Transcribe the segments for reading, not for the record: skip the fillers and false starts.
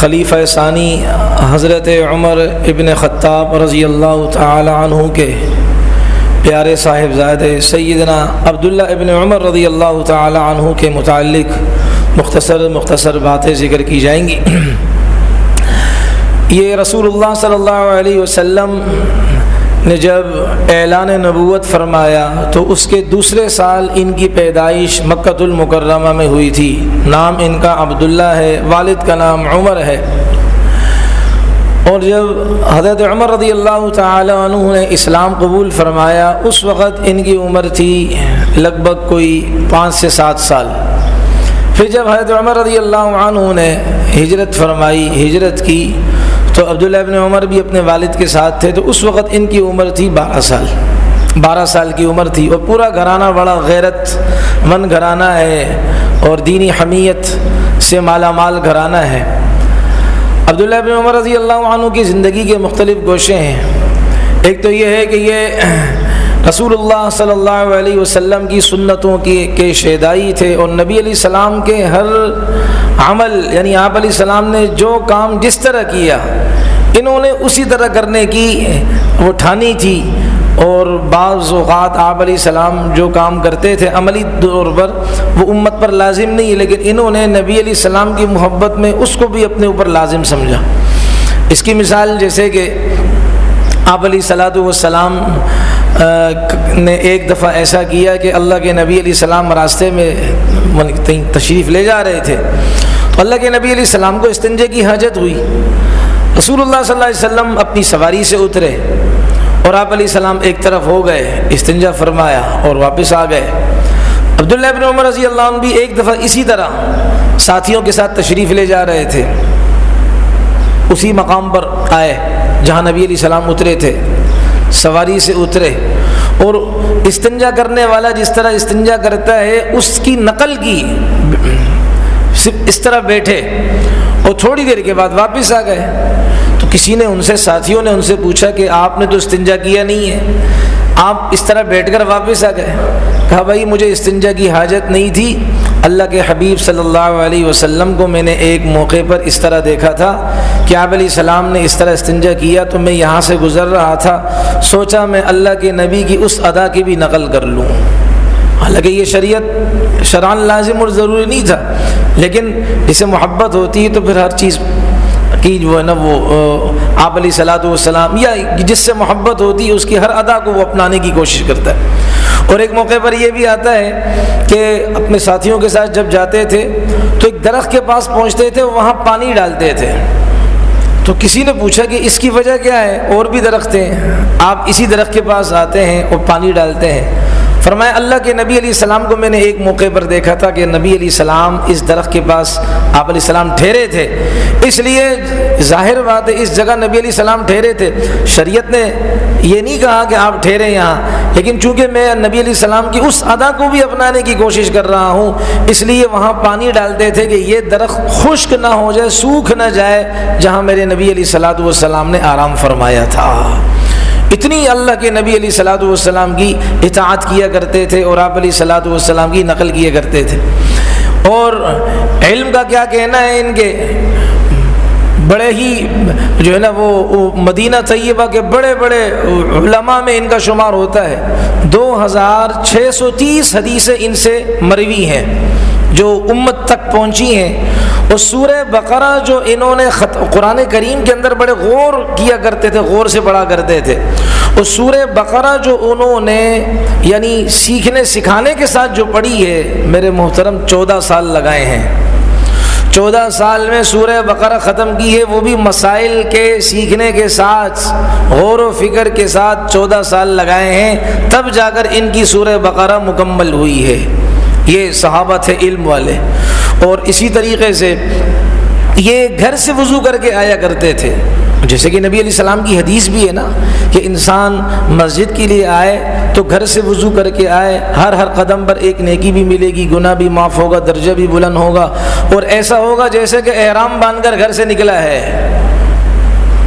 خلیفہ ثانی حضرت عمر ابن خطاب رضی اللہ تعالی عنہ کے پیارے صاحبزادے سیدنا عبداللہ ابن عمر رضی اللہ تعالی عنہ کے متعلق مختصر باتیں ذکر کی جائیں گی۔ یہ رسول اللہ صلی اللہ علیہ وسلم نے جب اعلان نبوت فرمایا تو اس کے دوسرے سال ان کی پیدائش مکۃ المکرمہ میں ہوئی تھی۔ نام ان کا عبداللہ ہے، والد کا نام عمر ہے۔ اور جب حضرت عمر رضی اللہ تعالی عنہ نے اسلام قبول فرمایا اس وقت ان کی عمر تھی لگ بھگ کوئی 5 سے 7 سال۔ پھر جب حضرت عمر رضی اللہ عنہ نے ہجرت کی تو عبداللہ ابن عمر بھی اپنے والد کے ساتھ تھے، تو اس وقت ان کی عمر تھی 12 سال کی عمر تھی۔ اور پورا گھرانہ بڑا غیرت مند گھرانہ ہے اور دینی حمیت سے مالا مال گھرانہ ہے۔ عبداللہ ابن عمر رضی اللہ عنہ کی زندگی کے مختلف گوشے ہیں۔ ایک تو یہ ہے کہ یہ رسول اللہ صلی اللہ علیہ وسلم کی سنتوں کے شیدائی تھے، اور نبی علیہ السلام کے ہر عمل، یعنی آپ علیہ السلام نے جو کام جس طرح کیا انہوں نے اسی طرح کرنے کی وہ ٹھانی تھی۔ اور بعض اوقات آپ علیہ السلام جو کام کرتے تھے عملی طور پر وہ امت پر لازم نہیں، لیکن انہوں نے نبی علیہ السلام کی محبت میں اس کو بھی اپنے اوپر لازم سمجھا۔ اس کی مثال جیسے کہ آپ علیہ الصلوۃ والسلام نے ایک دفعہ ایسا کیا کہ اللہ کے نبی علیہ السلام راستے میں تشریف لے جا رہے تھے تو اللہ کے نبی علیہ السلام کو استنجے کی حاجت ہوئی۔ رسول اللہ صلی اللہ علیہ وسلم اپنی سواری سے اترے اور آپ علیہ السلام ایک طرف ہو گئے، استنجا فرمایا اور واپس آ گئے۔ عبداللہ ابن عمر رضی اللہ عنہ بھی ایک دفعہ اسی طرح ساتھیوں کے ساتھ تشریف لے جا رہے تھے، اسی مقام پر آئے جہاں نبی علیہ السلام اترے تھے، سواری سے اترے اور استنجا کرنے والا جس طرح استنجا کرتا ہے اس کی نقل کی، صرف اس طرح بیٹھے اور تھوڑی دیر کے بعد واپس آ گئے۔ تو کسی نے ساتھیوں نے ان سے پوچھا کہ آپ نے تو استنجا کیا نہیں ہے، آپ اس طرح بیٹھ کر واپس آ گئے۔ کہا بھائی مجھے استنجا کی حاجت نہیں تھی، اللہ کے حبیب صلی اللہ علیہ وسلم کو میں نے ایک موقع پر اس طرح دیکھا تھا کہ آپ علیہ السلام نے اس طرح استنجا کیا تو میں یہاں سے گزر رہا تھا، سوچا میں اللہ کے نبی کی اس ادا کی بھی نقل کر لوں۔ حالانکہ یہ شرعاً لازم اور ضروری نہیں تھا، لیکن جسے محبت ہوتی ہے تو پھر ہر چیز کی جو ہے نا وہ آپ علیہ الصلوۃ والسلام یا جس سے محبت ہوتی ہے اس کی ہر ادا کو وہ اپنانے کی کوشش کرتا ہے۔ اور ایک موقع پر یہ بھی آتا ہے کہ اپنے ساتھیوں کے ساتھ جب جاتے تھے تو ایک درخت کے پاس پہنچتے تھے، وہاں پانی ڈالتے تھے۔ تو کسی نے پوچھا کہ اس کی وجہ کیا ہے، اور بھی درخت ہیں، آپ اسی درخت کے پاس آتے ہیں اور پانی ڈالتے ہیں؟ فرمایا اللہ کے نبی علیہ السلام کو میں نے ایک موقع پر دیکھا تھا کہ نبی علیہ السلام اس درخت کے پاس آپ علیہ السلام ٹھہرے تھے، اس لیے ظاہر بات ہے اس جگہ نبی علیہ السلام ٹھہرے تھے، شریعت نے یہ نہیں کہا کہ آپ ٹھہرے یہاں، لیکن چونکہ میں نبی علیہ السلام کی اس ادا کو بھی اپنانے کی کوشش کر رہا ہوں اس لیے وہاں پانی ڈالتے تھے کہ یہ درخت خشک نہ ہو جائے، سوکھ نہ جائے جہاں میرے نبی علیہ الصلوۃ والسلام نے آرام فرمایا تھا۔ اتنی اللہ کے نبی علیہ الصلوۃ والسلام کی اطاعت کیا کرتے تھے اور آپ علیہ الصلوۃ والسلام کی نقل کیا کرتے تھے۔ اور علم کا کیا کہنا ہے، ان کے بڑے ہی جو ہے نا وہ مدینہ طیبہ کے بڑے بڑے علماء میں ان کا شمار ہوتا ہے۔ 2630 حدیثیں ان سے مروی ہیں جو امت تک پہنچی ہیں۔ اور سورہ بقرہ جو انہوں نے قرآن کریم کے اندر بڑے غور کیا کرتے تھے، غور سے پڑھا کرتے تھے، اور سورہ بقرہ جو انہوں نے یعنی سیکھنے سکھانے کے ساتھ جو پڑھی ہے، میرے محترم 14 سال لگائے ہیں۔ 14 سال میں سورہ بقرہ ختم کی ہے، وہ بھی مسائل کے سیکھنے کے ساتھ، غور و فکر کے ساتھ 14 سال لگائے ہیں، تب جا کر ان کی سورہ بقرہ مکمل ہوئی ہے۔ یہ صحابہ تھے علم والے۔ اور اسی طریقے سے یہ گھر سے وضو کر کے آیا کرتے تھے، جیسے کہ نبی علیہ السلام کی حدیث بھی ہے نا کہ انسان مسجد کے لیے آئے تو گھر سے وضو کر کے آئے، ہر قدم پر ایک نیکی بھی ملے گی، گناہ بھی معاف ہوگا، درجہ بھی بلند ہوگا، اور ایسا ہوگا جیسے کہ احرام باندھ کر گھر سے نکلا ہے۔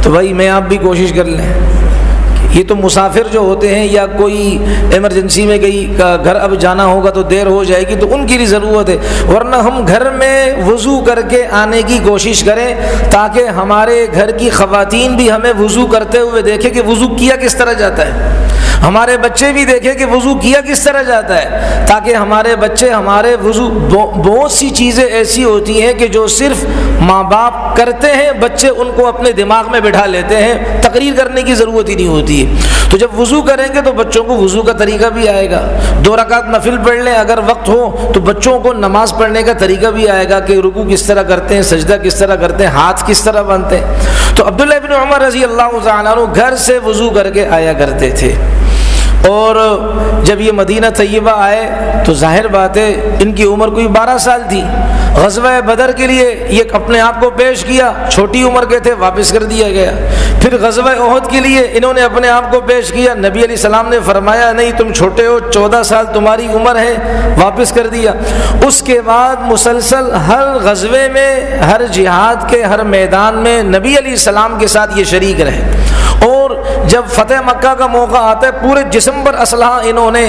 تو بھائی میں آپ بھی کوشش کر لیں کہ یہ تو مسافر جو ہوتے ہیں یا کوئی ایمرجنسی میں کہیں گھر اب جانا ہوگا تو دیر ہو جائے گی تو ان کی بھی ضرورت ہے، ورنہ ہم گھر میں وضو کر کے آنے کی کوشش کریں تاکہ ہمارے گھر کی خواتین بھی ہمیں وضو کرتے ہوئے دیکھیں کہ وضو کیا کس طرح جاتا ہے، ہمارے بچے بھی دیکھیں کہ وضو کیا کس طرح جاتا ہے، تاکہ ہمارے بچے ہمارے وضو بہت سی چیزیں ایسی ہوتی ہیں کہ جو صرف ماں باپ کرتے ہیں، بچے ان کو اپنے دماغ میں بٹھا لیتے ہیں، تقریر کرنے کی ضرورت ہی نہیں ہوتی ہے۔ تو جب وضو کریں گے تو بچوں کو وضو کا طریقہ بھی آئے گا، 2 رکعت نفل پڑھ لیں اگر وقت ہو تو بچوں کو نماز پڑھنے کا طریقہ بھی آئے گا کہ رکوع کس طرح کرتے ہیں، سجدہ کس طرح کرتے ہیں، ہاتھ کس طرح باندھتے ہیں۔ تو عبداللہ ابن عمر رضی اللہ تعالیٰ عنہ گھر سے وضو کر کے آیا کرتے تھے، اور جب یہ مدینہ طیبہ آئے تو ظاہر بات ہے ان کی عمر کوئی 12 سال تھی۔ غزوہ بدر کے لیے یہ اپنے آپ کو پیش کیا، چھوٹی عمر کے تھے، واپس کر دیا گیا۔ پھر غزوہ احد کے لیے انہوں نے اپنے آپ کو پیش کیا، نبی علیہ السلام نے فرمایا نہیں تم چھوٹے ہو، 14 سال تمہاری عمر ہے، واپس کر دیا۔ اس کے بعد مسلسل ہر غزوے میں، ہر جہاد کے ہر میدان میں نبی علیہ السلام کے ساتھ یہ شریک رہے، اور جب فتح مکہ کا موقع آتا ہے پورے جسم پر اسلحہ انہوں نے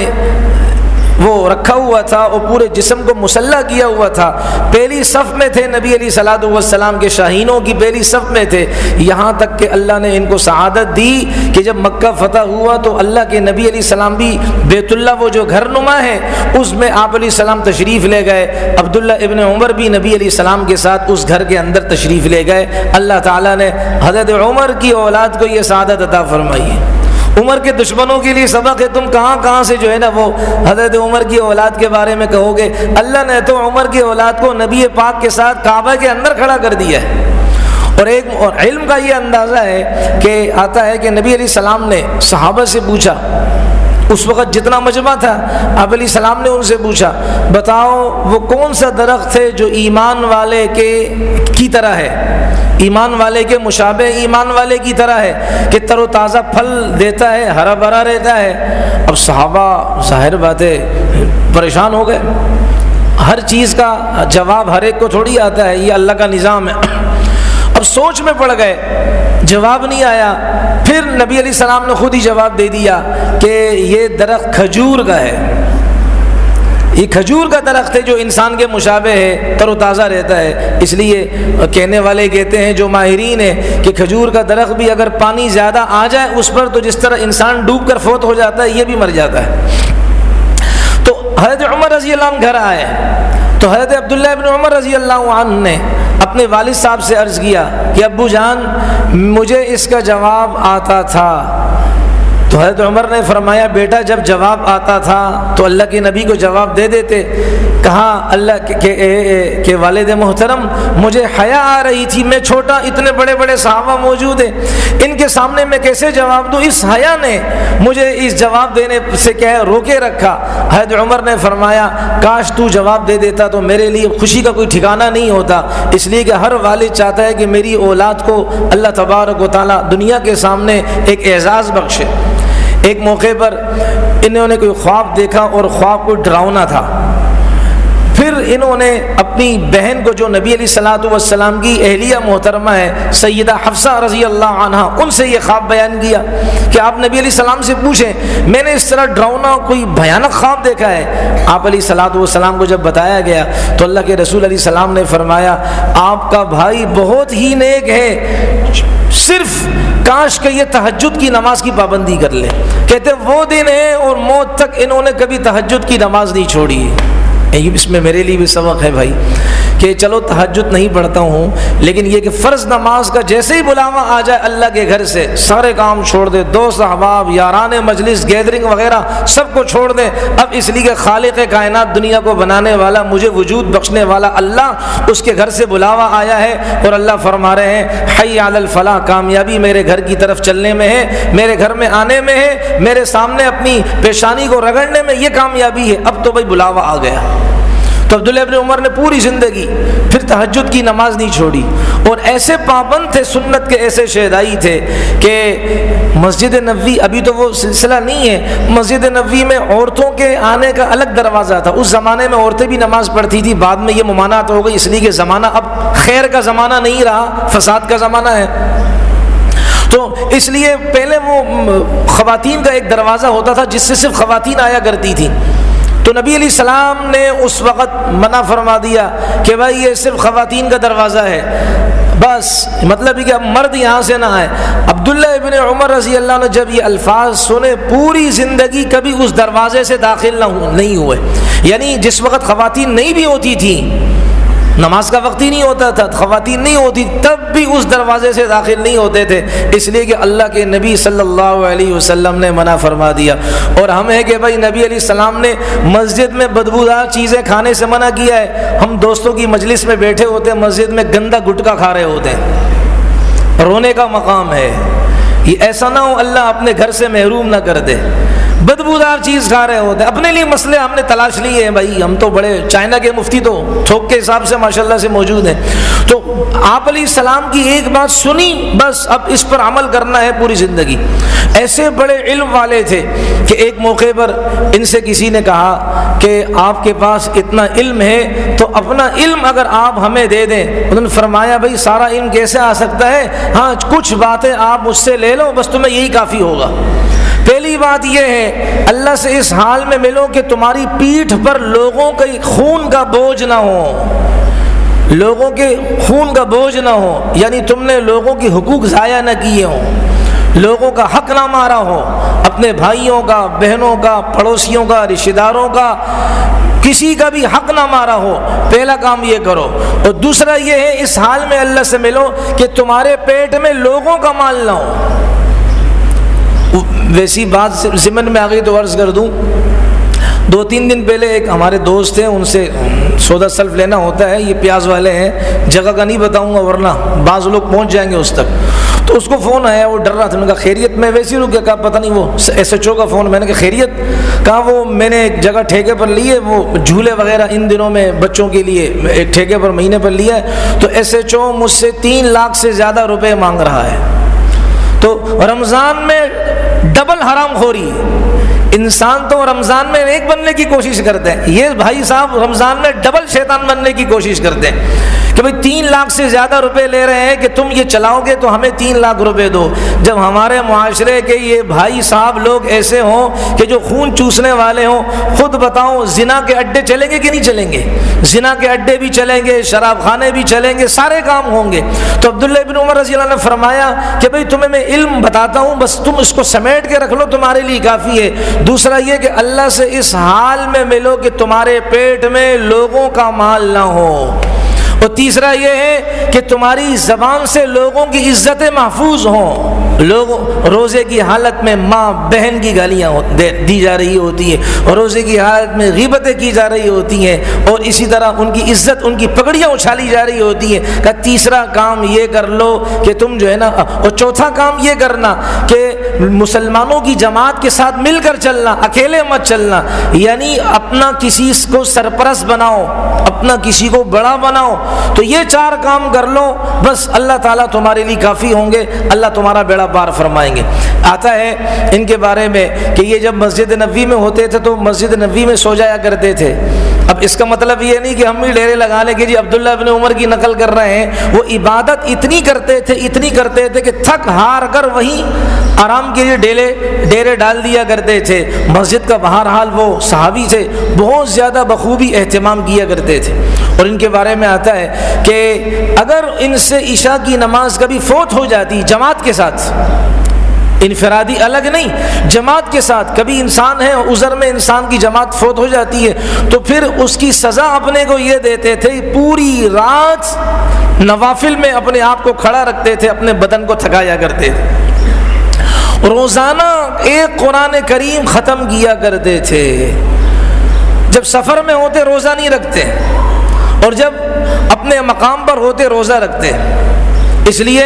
وہ رکھا ہوا تھا اور پورے جسم کو مسلح کیا ہوا تھا، پہلی صف میں تھے نبی علیہ الصلوۃ والسلام کے شاہینوں کی پہلی صف میں تھے، یہاں تک کہ اللہ نے ان کو سعادت دی کہ جب مکہ فتح ہوا تو اللہ کے نبی علیہ السلام بھی بیت اللہ وہ جو گھر نما ہے اس میں آپ علیہ السلام تشریف لے گئے، عبداللہ ابن عمر بھی نبی علیہ السلام کے ساتھ اس گھر کے اندر تشریف لے گئے۔ اللہ تعالیٰ نے حضرت عمر کی اولاد کو یہ سعادت عطا فرمائی ہے۔ عمر کے دشمنوں کے لیے سبق ہے، تم کہاں کہاں سے جو ہے نا وہ حضرت عمر کی اولاد کے بارے میں کہو گے، اللہ نے تو عمر کی اولاد کو نبی پاک کے ساتھ کعبہ کے اندر کھڑا کر دیا ہے۔ اور علم کا یہ اندازہ ہے کہ آتا ہے کہ نبی علیہ السلام نے صحابہ سے پوچھا، اس وقت جتنا مجمع تھا آپ علیہ السلام نے ان سے پوچھا بتاؤ وہ کون سا درخت ہے جو ایمان والے کی طرح ہے، ایمان والے کے مشابہ ایمان والے کی طرح ہے کہ تر و تازہ پھل دیتا ہے، ہرا بھرا رہتا ہے۔ اب صحابہ ظاہر بات ہے پریشان ہو گئے، ہر چیز کا جواب ہر ایک کو تھوڑی آتا ہے، یہ اللہ کا نظام ہے۔ اب سوچ میں پڑ گئے، جواب نہیں آیا، پھر نبی علیہ السلام نے خود ہی جواب دے دیا کہ یہ درخت کھجور کا ہے، یہ کھجور کا درخت ہے جو انسان کے مشابہ ہے، تر و تازہ رہتا ہے۔ اس لیے کہنے والے کہتے ہیں جو ماہرین ہیں کہ کھجور کا درخت بھی اگر پانی زیادہ آ جائے اس پر تو جس طرح انسان ڈوب کر فوت ہو جاتا ہے یہ بھی مر جاتا ہے۔ تو حضرت عمر رضی اللہ عنہ گھر آئے تو حضرت عبداللہ ابن عمر رضی اللہ عنہ نے اپنے والد صاحب سے عرض کیا کہ ابو جان مجھے اس کا جواب آتا تھا۔ تو حضرت عمر نے فرمایا بیٹا جب جواب آتا تھا تو اللہ کے نبی کو جواب دے دیتے۔ کہا اللہ کہ والد محترم مجھے حیا آ رہی تھی، میں چھوٹا، اتنے بڑے بڑے صحابہ موجود ہیں، ان کے سامنے میں کیسے جواب دوں، اس حیا نے مجھے اس جواب دینے سے کیا روکے رکھا۔ حضرت عمر نے فرمایا کاش تو جواب دے دیتا تو میرے لیے خوشی کا کوئی ٹھکانہ نہیں ہوتا، اس لیے کہ ہر والد چاہتا ہے کہ میری اولاد کو اللہ تبارک و تعالیٰ دنیا کے سامنے ایک اعزاز بخشے۔ ایک موقع پر انہوں نے کوئی خواب دیکھا اور خواب کوئی ڈراؤنا تھا، پھر انہوں نے اپنی بہن کو جو نبی علیہ الصلوۃ والسلام کی اہلیہ محترمہ ہے سیدہ حفصہ رضی اللہ عنہا، ان سے یہ خواب بیان کیا کہ آپ نبی علیہ السلام سے پوچھیں میں نے اس طرح ڈراؤنا کوئی بھیانک خواب دیکھا ہے۔ آپ علیہ الصلوۃ والسلام کو جب بتایا گیا تو اللہ کے رسول علیہ السلام نے فرمایا آپ کا بھائی بہت ہی نیک ہے، صرف کاش کہ یہ تہجد کی نماز کی پابندی کر لے۔ کہتے وہ دن ہے اور موت تک انہوں نے کبھی تہجد کی نماز نہیں چھوڑی ہے۔ اس میں میرے لیے بھی سبق ہے بھائی کہ چلو تہجد نہیں پڑھتا ہوں لیکن یہ کہ فرض نماز کا جیسے ہی بلاوا آ جائے اللہ کے گھر سے سارے کام چھوڑ دے، دوست احباب یاران مجلس گیدرنگ وغیرہ سب کو چھوڑ دیں، اب اس لیے کہ خالق کائنات دنیا کو بنانے والا مجھے وجود بخشنے والا اللہ اس کے گھر سے بلاوا آیا ہے اور اللہ فرما رہے ہیں حی علی الفلاح، کامیابی میرے گھر کی طرف چلنے میں ہے، میرے گھر میں آنے میں ہے، میرے سامنے اپنی پیشانی کو رگڑنے میں، یہ کامیابی ہے۔ اب تو بھائی بلاوا آ گیا۔ تو عبداللہ ابن عمر نے پوری زندگی پھر تہجد کی نماز نہیں چھوڑی اور ایسے پابند تھے، سنت کے ایسے شہدائی تھے کہ مسجد نبوی ابھی تو وہ سلسلہ نہیں ہے، مسجد نبوی میں عورتوں کے آنے کا الگ دروازہ تھا۔ اس زمانے میں عورتیں بھی نماز پڑھتی تھی، بعد میں یہ ممانعت ہو گئی اس لیے کہ زمانہ اب خیر کا زمانہ نہیں رہا، فساد کا زمانہ ہے۔ تو اس لیے پہلے وہ خواتین کا ایک دروازہ ہوتا تھا جس سے صرف خواتین آیا کرتی تھیں، تو نبی علیہ السلام نے اس وقت منع فرما دیا کہ بھائی یہ صرف خواتین کا دروازہ ہے، بس مطلب ہے کہ اب مرد یہاں سے نہ آئے۔ عبداللہ ابن عمر رضی اللہ عنہ جب یہ الفاظ سنے پوری زندگی کبھی اس دروازے سے داخل نہیں ہوئے، یعنی جس وقت خواتین نہیں بھی ہوتی تھیں، نماز کا وقت ہی نہیں ہوتا تھا، خواتین نہیں ہوتی، تب بھی اس دروازے سے داخل نہیں ہوتے تھے، اس لیے کہ اللہ کے نبی صلی اللہ علیہ وسلم نے منع فرما دیا۔ اور ہم ہے کہ بھائی نبی علیہ السلام نے مسجد میں بدبودار چیزیں کھانے سے منع کیا ہے، ہم دوستوں کی مجلس میں بیٹھے ہوتے ہیں، مسجد میں گندا گٹکا کھا رہے ہوتے ہیں، رونے کا مقام ہے، یہ ایسا نہ ہو اللہ اپنے گھر سے محروم نہ کر دے، بدبودار چیز کھا رہے ہوتے ہیں۔ اپنے لیے مسئلے ہم نے تلاش لیے ہیں، بھائی ہم تو بڑے، چائنا کے مفتی تو تھوک کے حساب سے ماشاءاللہ سے موجود ہیں، تو آپ علیہ السلام کی ایک بات سنی، بس اب اس پر عمل کرنا ہے پوری زندگی۔ ایسے بڑے علم والے تھے کہ ایک موقع پر ان سے کسی نے کہا کہ آپ کے پاس اتنا علم ہے تو اپنا علم اگر آپ ہمیں دے دیں، انہوں نے فرمایا بھائی سارا علم کیسے آ سکتا ہے، ہاں کچھ باتیں آپ مجھ سے لے لو، بس تمہیں یہی کافی ہوگا۔ پہلی بات یہ ہے اللہ سے اس حال میں ملو کہ تمہاری پیٹھ پر لوگوں کے خون کا بوجھ نہ ہو، لوگوں کے خون کا بوجھ نہ ہو، یعنی تم نے لوگوں کے حقوق ضائع نہ کیے ہوں، لوگوں کا حق نہ مارا ہو، اپنے بھائیوں کا، بہنوں کا، پڑوسیوں کا، رشتہ داروں کا، کسی کا بھی حق نہ مارا ہو، پہلا کام یہ کرو۔ اور دوسرا یہ ہے اس حال میں اللہ سے ملو کہ تمہارے پیٹ میں لوگوں کا مال نہ ہو۔ ویسی بات ضمن میں آ گئی تو عرض کر دوں، 2-3 دن پہلے ایک ہمارے دوست ہیں، ان سے سودا سلف لینا ہوتا ہے، یہ پیاز والے ہیں، جگہ کا نہیں بتاؤں گا ورنہ بعض لوگ پہنچ جائیں گے اس تک، تو اس کو فون آیا، وہ ڈر رہا تھا، میں نے کہا خیریت، میں ویسے ہی رک گیا، کہا پتہ نہیں وہ SHO کا فون، میں نے کہا خیریت، کہا وہ میں نے ایک جگہ ٹھیکے پر لی ہے، وہ جھولے وغیرہ ان دنوں میں بچوں کے لیے ایک ٹھیکے پر مہینے پر لیا ہے، تو SHO مجھ سے 3 لاکھ سے زیادہ روپے مانگ رہا ہے۔ تو رمضان میں ڈبل حرام خوری، انسان تو رمضان میں ایک بننے کی کوشش کرتے ہیں، یہ بھائی صاحب رمضان میں ڈبل شیطان بننے کی کوشش کرتے ہیں کہ بھئی 3 لاکھ سے زیادہ روپے لے رہے ہیں کہ تم یہ چلاؤ گے تو ہمیں 3 لاکھ روپے دو، جب ہمارے معاشرے کے یہ بھائی صاحب لوگ ایسے ہوں کہ جو خون چوسنے والے ہوں، خود بتاؤ زنا کے اڈے چلیں گے کہ نہیں چلیں گے؟ زنا کے اڈے بھی چلیں گے، شراب خانے بھی چلیں گے، سارے کام ہوں گے۔ تو عبداللہ ابن عمر رضی اللہ عنہ نے فرمایا کہ بھئی تمہیں میں علم بتاتا ہوں، بس تم اس کو سمیٹ کے رکھ لو، تمہارے لیے کافی ہے۔ دوسرا یہ کہ اللہ سے اس حال میں ملو کہ تمہارے پیٹ میں لوگوں کا مال نہ ہو، اور تیسرا یہ ہے کہ تمہاری زبان سے لوگوں کی عزتیں محفوظ ہوں۔ لوگ روزے کی حالت میں ماں بہن کی گالیاں دی جا رہی ہوتی ہیں، اور روزے کی حالت میں غیبتیں کی جا رہی ہوتی ہیں، اور اسی طرح ان کی عزت، ان کی پگڑیاں اچھالی جا رہی ہوتی ہیں۔ کہ تیسرا کام یہ کر لو کہ تم جو ہے نا، اور چوتھا کام یہ کرنا کہ مسلمانوں کی جماعت کے ساتھ مل کر چلنا، اکیلے مت چلنا، یعنی اپنا کسی کو سرپرست بناؤ، اپنا کسی کو بڑا بناؤ، تو یہ 4 کام کر لو، بس اللہ تعالیٰ تمہارے لیے کافی ہوں گے، اللہ تمہارا بیڑا پار فرمائیں گے۔ آتا ہے ان کے بارے میں کہ یہ جب مسجد نبوی میں ہوتے تھے تو مسجد نبوی میں سو جایا کرتے تھے۔ اب اس کا مطلب یہ نہیں کہ ہم بھی ڈیرے لگا لیں کہ جی عبداللہ ابن عمر کی نقل کر رہے ہیں، وہ عبادت اتنی کرتے تھے کہ تھک ہار کر وہیں آرام کے لیے ڈیرے ڈال دیا کرتے تھے۔ مسجد کا بہرحال وہ صحابی تھے، بہت زیادہ بخوبی اہتمام کیا کرتے تھے۔ اور ان کے بارے میں آتا ہے کہ اگر ان سے عشاء کی نماز کبھی فوت ہو جاتی جماعت کے ساتھ، انفرادی الگ نہیں، جماعت کے ساتھ، کبھی انسان ہے عذر میں انسان کی جماعت فوت ہو جاتی ہے تو پھر اس کی سزا اپنے کو یہ دیتے تھے، پوری رات نوافل میں اپنے آپ کو کھڑا رکھتے تھے، اپنے بدن کو تھکایا کرتے تھے، روزانہ ایک قرآن کریم ختم کیا کرتے تھے۔ جب سفر میں ہوتے روزہ نہیں رکھتے، اور جب اپنے مقام پر ہوتے روزہ رکھتے۔ اس لیے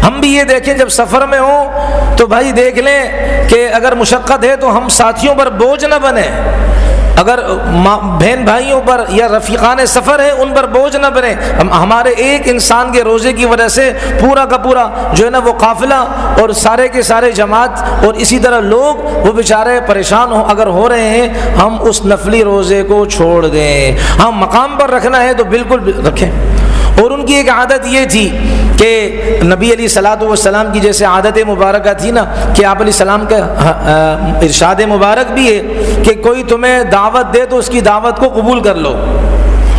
ہم بھی یہ دیکھیں جب سفر میں ہوں تو بھائی دیکھ لیں کہ اگر مشقت ہے تو ہم ساتھیوں پر بوجھ نہ بنیں، اگر بہن بھائیوں پر یا رفیقان سفر ہیں ان پر بوجھ نہ بنے۔ ہمارے ایک انسان کے روزے کی وجہ سے پورا کا پورا جو ہے نا وہ قافلہ اور سارے کے سارے جماعت اور اسی طرح لوگ وہ بیچارے پریشان اگر ہو رہے ہیں، ہم اس نفلی روزے کو چھوڑ دیں۔ ہم مقام پر رکھنا ہے تو بالکل رکھیں۔ اور ان کی ایک عادت یہ تھی کہ نبی علیہ الصلوۃ والسلام کی جیسے عادت مبارکہ تھی نا کہ آپ علیہ السلام کا ارشاد مبارک بھی ہے کہ کوئی تمہیں دعوت دے تو اس کی دعوت کو قبول کر لو.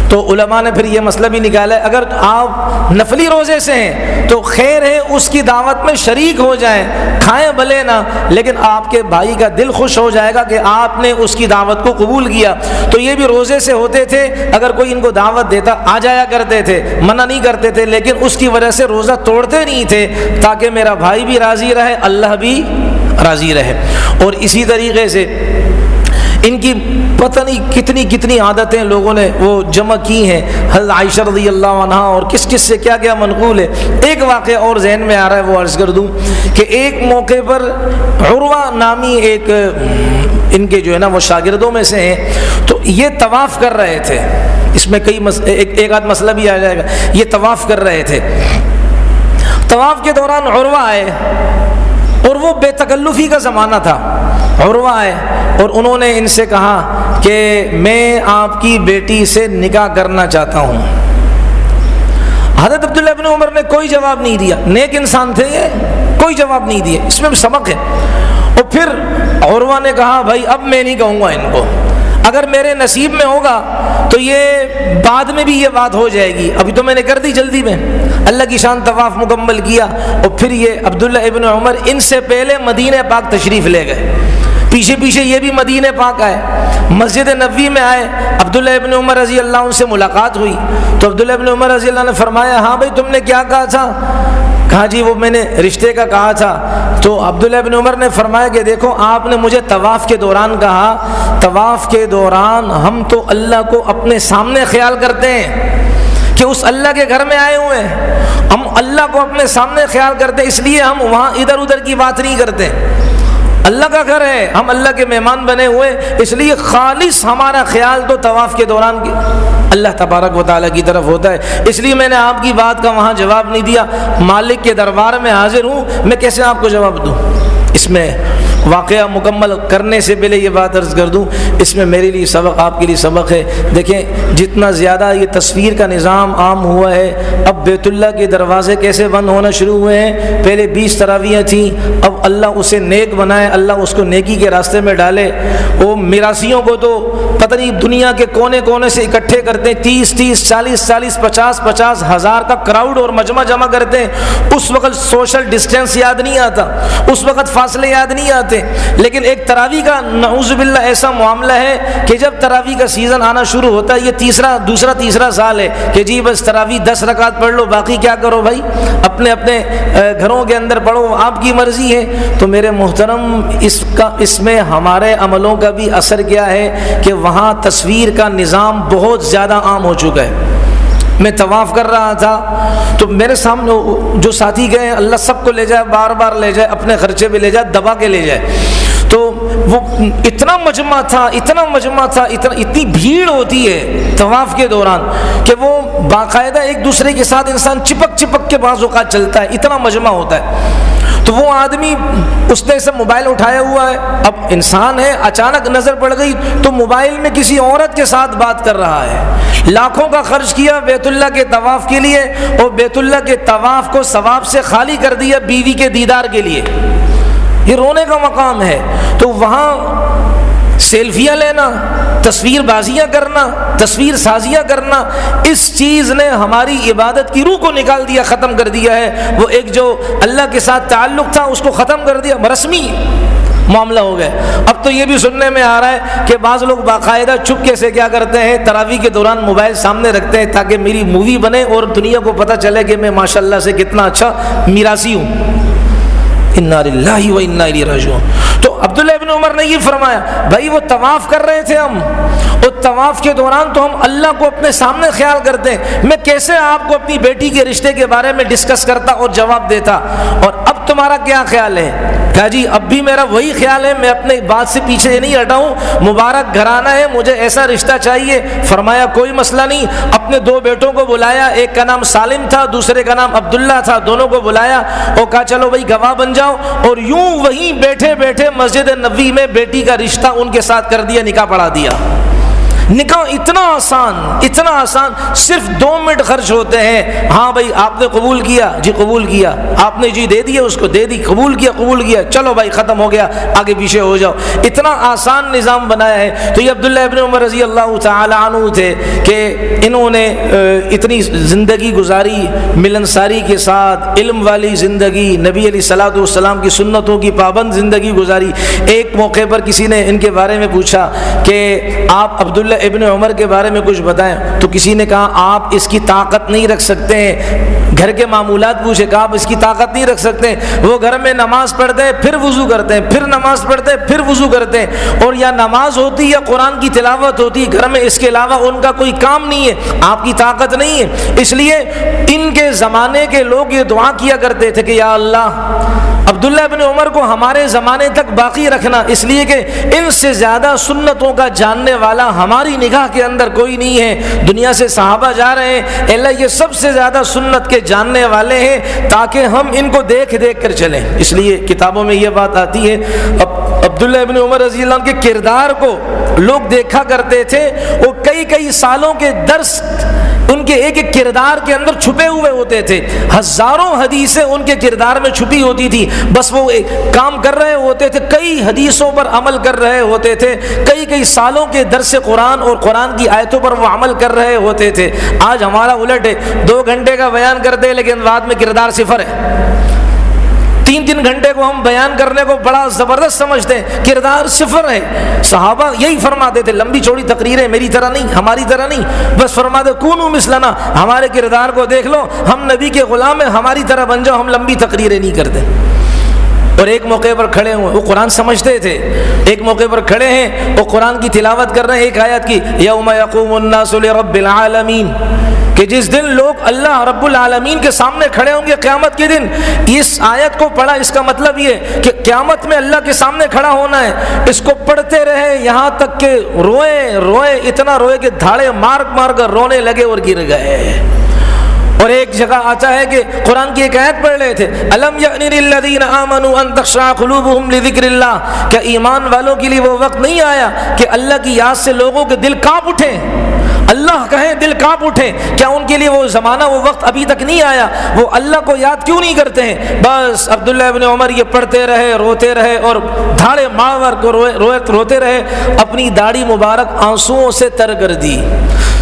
تو علماء نے پھر یہ مسئلہ بھی نکالا ہے اگر آپ نفلی روزے سے ہیں تو خیر ہے اس کی دعوت میں شریک ہو جائیں, کھائیں بھلے نہ, لیکن آپ کے بھائی کا دل خوش ہو جائے گا کہ آپ نے اس کی دعوت کو قبول کیا. تو یہ بھی روزے سے ہوتے تھے, اگر کوئی ان کو دعوت دیتا آ جایا کرتے تھے, منع نہیں کرتے تھے, لیکن اس کی وجہ سے روزہ توڑتے نہیں تھے تاکہ میرا بھائی بھی راضی رہے, اللہ بھی راضی رہے. اور اسی طریقے سے ان کی پتہ نہیں کتنی کتنی عادتیں لوگوں نے وہ جمع کی ہیں. حضرت عائشہ رضی اللہ عنہا اور کس کس سے کیا کیا منقول ہے. ایک واقعہ اور ذہن میں آ رہا ہے, وہ عرض کر دوں کہ ایک موقع پر عروہ نامی ایک ان کے جو ہے نا وہ شاگردوں میں سے ہیں, تو یہ طواف کر رہے تھے. اس میں کئی ایک آدھ مسئلہ بھی آ جائے گا. یہ طواف کر رہے تھے, طواف کے دوران عروہ آئے اور وہ بے تکلفی کا زمانہ تھا. عروہ آئے اور انہوں نے ان سے کہا کہ میں آپ کی بیٹی سے نکاح کرنا چاہتا ہوں. حضرت عبداللہ ابن عمر نے کوئی جواب نہیں دیا, نیک انسان تھے یہ, کوئی جواب نہیں دیے. اس میں بھی سبق ہے. اور پھر عروہ نے کہا بھائی اب میں نہیں کہوں گا ان کو, اگر میرے نصیب میں ہوگا تو یہ بعد میں بھی یہ بات ہو جائے گی, ابھی تو میں نے کر دی جلدی میں. اللہ کی شان طواف مکمل کیا اور پھر یہ عبداللہ ابن عمر ان سے پہلے مدینہ پاک تشریف لے گئے, پیچھے پیچھے یہ بھی مدینہ پاک آئے, مسجد نبوی میں آئے. عبداللہ ابن عمر رضی اللہ عنہ سے ملاقات ہوئی تو عبداللہ ابن عمر رضی اللہ نے فرمایا ہاں بھائی تم نے کیا کہا تھا؟ کہا جی وہ میں نے رشتے کا کہا تھا. تو عبداللہ ابن عمر نے فرمایا کہ دیکھو آپ نے مجھے طواف کے دوران کہا, طواف کے دوران ہم تو اللہ کو اپنے سامنے خیال کرتے ہیں کہ اس اللہ کے گھر میں آئے ہوئے ہیں, ہم اللہ کو اپنے سامنے خیال کرتے, اس لیے ہم وہاں ادھر ادھر کی بات نہیں کرتے. اللہ کا گھر ہے, ہم اللہ کے مہمان بنے ہوئے, اس لیے خالص ہمارا خیال تو طواف کے دوران اللہ تبارک و تعالیٰ کی طرف ہوتا ہے. اس لیے میں نے آپ کی بات کا وہاں جواب نہیں دیا. مالک کے دربار میں حاضر ہوں, میں کیسے آپ کو جواب دوں؟ اس میں واقعہ مکمل کرنے سے پہلے یہ بات عرض کر دوں, اس میں میرے لیے سبق, آپ کے لیے سبق ہے. دیکھیں جتنا زیادہ یہ تصویر کا نظام عام ہوا ہے, اب بیت اللہ کے دروازے کیسے بند ہونا شروع ہوئے ہیں. پہلے 20 تراویحیں تھیں, اب اللہ اسے نیک بنائے, اللہ اس کو نیکی کے راستے میں ڈالے. وہ میراثیوں کو تو پتہ نہیں دنیا کے کونے کونے سے اکٹھے کرتے ہیں, 30 40 50 ہزار کا کراؤڈ اور مجمع جمع کرتے ہیں. اس وقت سوشل ڈسٹینس یاد نہیں آتا, اس وقت فاصلے یاد نہیں آتے. لیکن ایک تراویح کا نعوذ باللہ ایسا معاملہ ہے کہ جب تراویح کا سیزن آنا شروع ہوتا ہے, یہ دوسرا تیسرا سال ہے کہ جی بس تراویح 10 رکعت پڑھ لو, باقی کیا کرو بھائی اپنے اپنے گھروں کے اندر پڑھو, آپ کی مرضی ہے. تو میرے محترم اس میں ہمارے عملوں کا بھی اثر کیا ہے کہ وہاں تصویر کا نظام بہت زیادہ عام ہو چکا ہے. میں طواف کر رہا تھا تو میرے سامنے جو ساتھی گئے, اللہ سب کو لے جائے, بار بار لے جائے, اپنے خرچے پہ لے جائے, دبا کے لے جائے. تو وہ اتنا مجمع تھا, اتنی بھیڑ ہوتی ہے طواف کے دوران کہ وہ باقاعدہ ایک دوسرے کے ساتھ انسان چپک کے بعض اوقات چلتا ہے, اتنا مجمع ہوتا ہے. تو وہ آدمی اس نے سے موبائل اٹھایا ہوا ہے, اب انسان ہے, اچانک نظر پڑ گئی تو موبائل میں کسی عورت کے ساتھ بات کر رہا ہے. لاکھوں کا خرچ کیا بیت اللہ کے طواف کے لیے, اور بیت اللہ کے طواف کو ثواب سے خالی کر دیا بیوی کے دیدار کے لیے. یہ رونے کا مقام ہے. تو وہاں سیلفیاں لینا, تصویر بازیاں کرنا, تصویر سازیاں کرنا, اس چیز نے ہماری عبادت کی روح کو نکال دیا, ختم کر دیا ہے. وہ ایک جو اللہ کے ساتھ تعلق تھا اس کو ختم کر دیا, رسمی معاملہ ہو گیا. اب تو یہ بھی سننے میں آ رہا ہے کہ بعض لوگ باقاعدہ چپکے سے کیا کرتے ہیں, تراویح کے دوران موبائل سامنے رکھتے ہیں تاکہ میری مووی بنے اور دنیا کو پتہ چلے کہ میں ماشاءاللہ سے کتنا اچھا میراثی ہوں. انا للہ و انا الیہ راجعون. تو عبداللہ ابن عمر نے یہ فرمایا, بھائی وہ طواف کر رہے تھے ہم, اور طواف کے دوران تو ہم اللہ کو اپنے سامنے خیال کرتے ہیں, میں کیسے آپ کو اپنی بیٹی کے رشتے کے بارے میں ڈسکس کرتا اور جواب دیتا, اور اب تمہارا کیا خیال ہے؟ کہا جی اب بھی میرا وہی خیال ہے, میں اپنے بات سے پیچھے نہیں ہٹا ہوں, مبارک گھرانہ ہے, مجھے ایسا رشتہ چاہیے. فرمایا کوئی مسئلہ نہیں. اپنے 2 بیٹوں کو بلایا, ایک کا نام سالم تھا, دوسرے کا نام عبداللہ تھا, دونوں کو بلایا اور کہا چلو بھائی گواہ بن جاؤ. اور یوں وہیں بیٹھے بیٹھے مسجد نبوی میں بیٹی کا رشتہ ان کے ساتھ کر دیا, نکاح پڑھا دیا. نکاح اتنا آسان صرف 2 منٹ خرچ ہوتے ہیں. ہاں بھائی آپ نے قبول کیا جی قبول کیا, آپ نے جی دے دیا اس کو دے دی, قبول کیا, چلو بھائی ختم ہو گیا, آگے پیچھے ہو جاؤ. اتنا آسان نظام بنایا ہے. تو یہ عبداللہ ابن عمر رضی اللہ تعالی عنہ تھے کہ انہوں نے اتنی زندگی گزاری ملنساری کے ساتھ, علم والی زندگی, نبی علیہ الصلوۃ والسلام کی سنتوں کی پابند زندگی گزاری. ایک موقع پر کسی نے ان کے بارے میں پوچھا کہ آپ عبداللہ ابن عمر کے بارے میں کچھ بتائیں, تو کسی نے کہا آپ اس کی طاقت نہیں رکھ سکتے ہیں. گھر کے معمولات پوچھے, کہا آپ اس کی طاقت نہیں رکھ سکتے. وہ گھر میں نماز پڑھتے ہیں پھر وضو کرتے ہیں, پھر نماز پڑھتے ہیں پھر وضو کرتے ہیں, اور یا نماز ہوتی یا قرآن کی تلاوت ہوتی گھر میں, اس کے علاوہ ان کا کوئی کام نہیں ہے. آپ کی طاقت نہیں ہے. اس لیے ان کے زمانے کے لوگ یہ دعا کیا کرتے تھے کہ یا اللہ عبداللہ ابن عمر کو ہمارے زمانے تک باقی رکھنا, اس لیے کہ ان سے زیادہ سنتوں کا جاننے والا ہماری نگاہ کے اندر کوئی نہیں ہے. دنیا سے صحابہ جا رہے ہیں, اللہ یہ سب سے زیادہ سنت کے جاننے والے ہیں تاکہ ہم ان کو دیکھ کر چلیں. اس لیے کتابوں میں یہ بات آتی ہے, عبداللہ ابن عمر رضی اللہ عنہ کے کردار کو لوگ دیکھا کرتے تھے. وہ کئی سالوں کے درس ان کے ایک کردار کے اندر چھپے ہوئے ہوتے تھے. ہزاروں حدیثیں ان کے کردار میں چھپی ہوتی تھی. بس وہ کام کر رہے ہوتے تھے, کئی حدیثوں پر عمل کر رہے ہوتے تھے, کئی سالوں کے درس قرآن اور قرآن کی آیتوں پر وہ عمل کر رہے ہوتے تھے. آج ہمارا الٹ ہے, 2 گھنٹے کا بیان کرتے ہیں لیکن بعد میں کردار صفر ہے. 3 گھنٹے کو ہم بیان کرنے کو بڑا زبردست سمجھتے ہیں, کردار صفر ہے. صحابہ یہی فرماتے تھے, لمبی چوڑی تقریریں میری طرح نہیں, ہماری طرح نہیں, بس فرماتے کونوا مثلنا, ہمارے کردار کو دیکھ لو, ہم نبی کے غلام ہیں, ہماری طرح بن جاؤ, ہم لمبی تقریریں نہیں کرتے. اور ایک موقع پر کھڑے ہوئے, وہ قرآن سمجھتے تھے, ایک موقع پر کھڑے ہیں, وہ قرآن کی تلاوت کر رہے ہیں ایک آیت کی, یوم یقوم الناس لرب العالمین, کہ جس دن لوگ اللہ رب العالمین کے سامنے کھڑے ہوں گے قیامت کے دن. اس آیت کو پڑھا, اس کا مطلب یہ کہ قیامت میں اللہ کے سامنے کھڑا ہونا ہے. اس کو پڑھتے رہے یہاں تک کہ روئے, اتنا روئے کہ دھاڑے مار کر رونے لگے اور گر گئے. اور ایک جگہ آتا ہے کہ قرآن کی ایک آیت پڑھ رہے تھے, الم یأن للذین آمنوا ان تخشع قلوبهم لذکر اللہ, کہ ایمان والوں کے لیے وہ وقت نہیں آیا کہ اللہ کی یاد سے لوگوں کے دل کانپ اٹھے. اللہ کہیں دل کانپ اٹھے, کیا ان کے لیے وہ زمانہ وہ وقت ابھی تک نہیں آیا؟ وہ اللہ کو یاد کیوں نہیں کرتے ہیں؟ بس عبداللہ ابن عمر یہ پڑھتے رہے, روتے رہے اور دھاڑے مار کو روتے رہے, اپنی داڑھی مبارک آنسوؤں سے تر کر دی.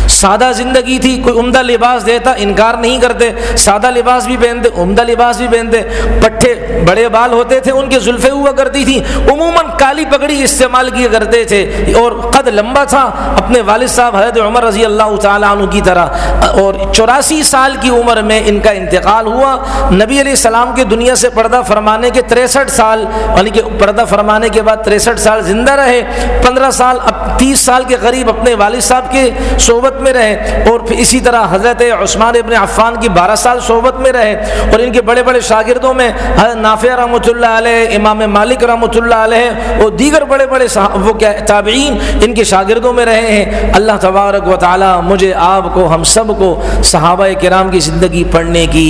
سادہ زندگی تھی, کوئی عمدہ لباس دیتا انکار نہیں کرتے, سادہ لباس بھی پہنتے, عمدہ لباس بھی پہنتے. پٹھے بڑے بال ہوتے تھے, ان کے زلفیں ہوا کرتی تھی, عموماً کالی پگڑی استعمال کیا کرتے تھے, اور قد لمبا تھا اپنے والد صاحب حضرت عمر رضی اللہ تعالیٰ عنہ کی طرح. اور 84 سال کی عمر میں ان کا انتقال ہوا. نبی علیہ السلام کے دنیا سے پردہ فرمانے کے 63 سال, یعنی کہ پردہ فرمانے کے بعد 63 سال زندہ رہے. 15 سال 30 سال کے قریب اپنے والد صاحب کے صحبت میں رہے, اور پھر اسی طرح حضرت عثمان ابن عفان کی 12 سال صحبت میں رہے. اور ان کے بڑے بڑے شاگردوں میں حضرت نافع رحمۃ اللہ علیہ, امام مالک رحمۃ اللہ علیہ اور دیگر بڑے بڑے وہ کیا تابعین ان کے شاگردوں میں رہے ہیں. اللہ تبارک و تعالی مجھے, آپ کو, ہم سب کو صحابہ کرام کی زندگی پڑھنے کی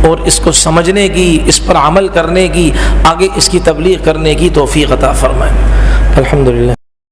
اور اس کو سمجھنے کی, اس پر عمل کرنے کی, آگے اس کی تبلیغ کرنے کی توفیق عطا فرمائے. الحمدللہ.